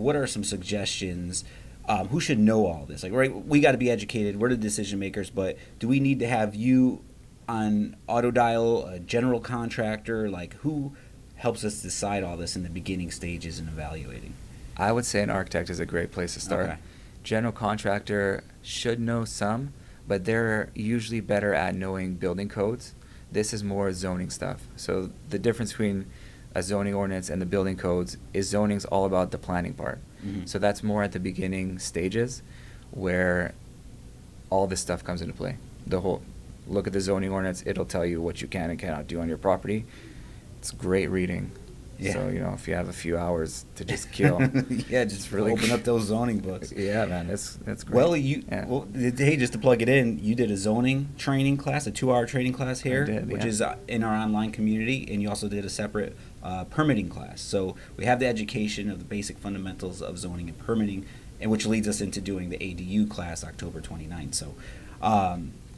What are some suggestions? Who should know all this? Like, right, we got to be educated. We're the decision makers, but do we need to have you on auto dial, a general contractor? Like, who helps us decide all this in the beginning stages and evaluating? I would say an architect is a great place to start. Okay. General contractor should know some, but they're usually better at knowing building codes. This is more zoning stuff. So the difference between a zoning ordinance and the building codes is zoning's all about the planning part. Mm-hmm. So that's more at the beginning stages where all this stuff comes into play. The whole look at the zoning ordinance, it'll tell you what you can and cannot do on your property. It's great reading. Yeah. So, if you have a few hours to just kill. Yeah, just really open up those zoning books. Yeah, man, that's great. Well, hey, just to plug it in, you did a zoning training class, a 2-hour training class here, which is in our online community, and you also did a separate permitting class. So we have the education of the basic fundamentals of zoning and permitting, and which leads us into doing the ADU class October 29th. So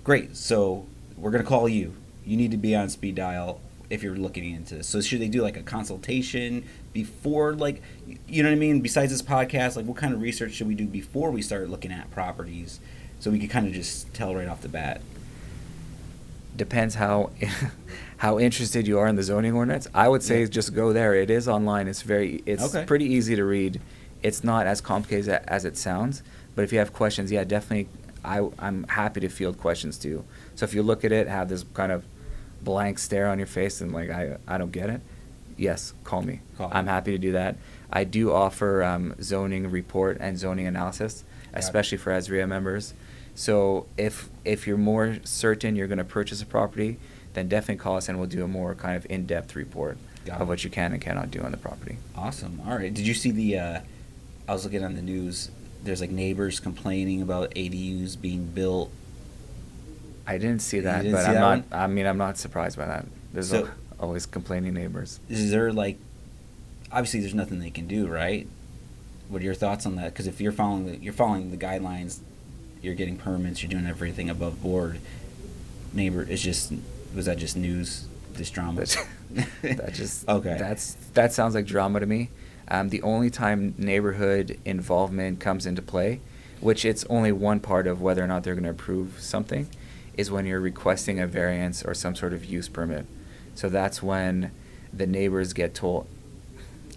great. So we're going to call you. You need to be on speed dial if you're looking into this. So should they do like a consultation before, like, you know what I mean? Besides this podcast, like what kind of research should we do before we start looking at properties so we can kind of just tell right off the bat? Depends how interested you are in the zoning ordinance. I would say just go there. It is online. It's Okay. pretty easy to read. It's not as complicated as it sounds. But if you have questions, yeah, definitely. I'm happy to field questions too. So if you look at it, have this kind of blank stare on your face and like I don't get it, yes, call me. I'm happy to do that. I do offer zoning report and zoning analysis, especially for Azreia members. So if you're more certain you're going to purchase a property, then definitely call us and we'll do a more kind of in-depth report of what you can and cannot do on the property. Awesome. All right. Did you see the I was looking on the news, there's like neighbors complaining about ADUs being built. I didn't see that, didn't but see I'm that not. one? I mean, I'm not surprised by that. There's always complaining neighbors. Is there like, obviously there's nothing they can do, right? What are your thoughts on that? Because if you're following the guidelines, you're getting permits, you're doing everything above board. Neighbor, was that just news? This drama? That just okay. That sounds like drama to me. The only time neighborhood involvement comes into play, which it's only one part of whether or not they're going to approve something, is when you're requesting a variance or some sort of use permit. So that's when the neighbors get told.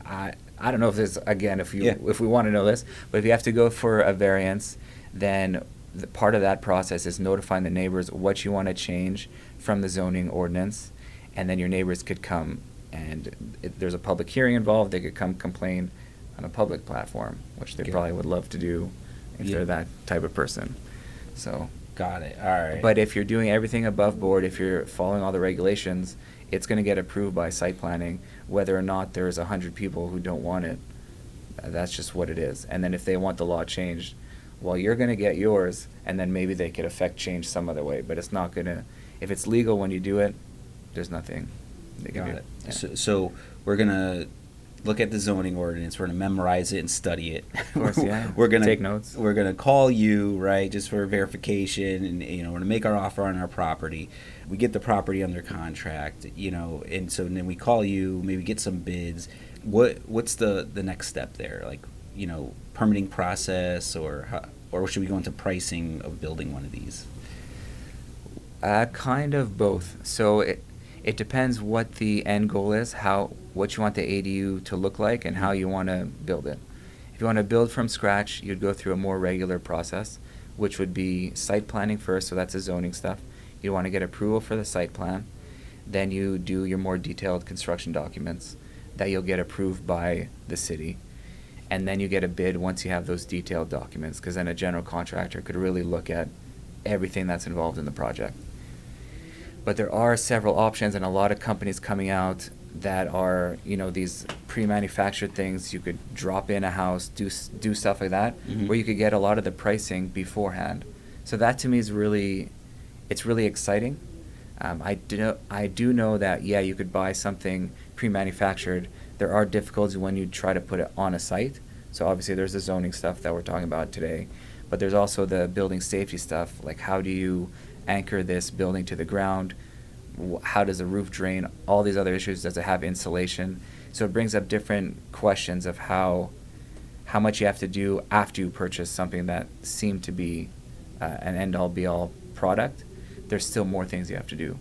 I don't know if this, again, if we want to know this, but if you have to go for a variance, then part of that process is notifying the neighbors what you want to change from the zoning ordinance, and then your neighbors could come, and if there's a public hearing involved, they could come complain on a public platform, which they probably would love to do if they're that type of person. So. Got it. All right. But if you're doing everything above board, if you're following all the regulations, it's going to get approved by site planning, whether or not there's 100 people who don't want it. That's just what it is. And then if they want the law changed, well, you're going to get yours, and then maybe they could affect change some other way. But it's not going to, if it's legal when you do it, there's nothing they can do. Got it. Yeah. So we're going to look at the zoning ordinance. We're going to memorize it and study it. Of course, yeah. We're going to take notes. We're going to call you, right, just for verification, and we're going to make our offer on our property. We get the property under contract, and so then we call you, maybe get some bids. What's the next step there? Like, permitting process, or should we go into pricing of building one of these? Kind of both. So it depends what the end goal is, what you want the ADU to look like, and how you want to build it. If you want to build from scratch, you'd go through a more regular process, which would be site planning first, so that's the zoning stuff. You want to get approval for the site plan. Then you do your more detailed construction documents that you'll get approved by the city. And then you get a bid once you have those detailed documents, because then a general contractor could really look at everything that's involved in the project. But there are several options, and a lot of companies coming out that are, these pre-manufactured things. You could drop in a house, do stuff like that, where you could get a lot of the pricing beforehand. So that to me is it's really exciting. I do know that, you could buy something pre-manufactured. There are difficulties when you try to put it on a site. So obviously there's the zoning stuff that we're talking about today, but there's also the building safety stuff, like how do you anchor this building to the ground? How does the roof drain? All these other issues. Does it have insulation? So it brings up different questions of how how much you have to do after you purchase something that seemed to be an end-all be-all product. There's still more things you have to do.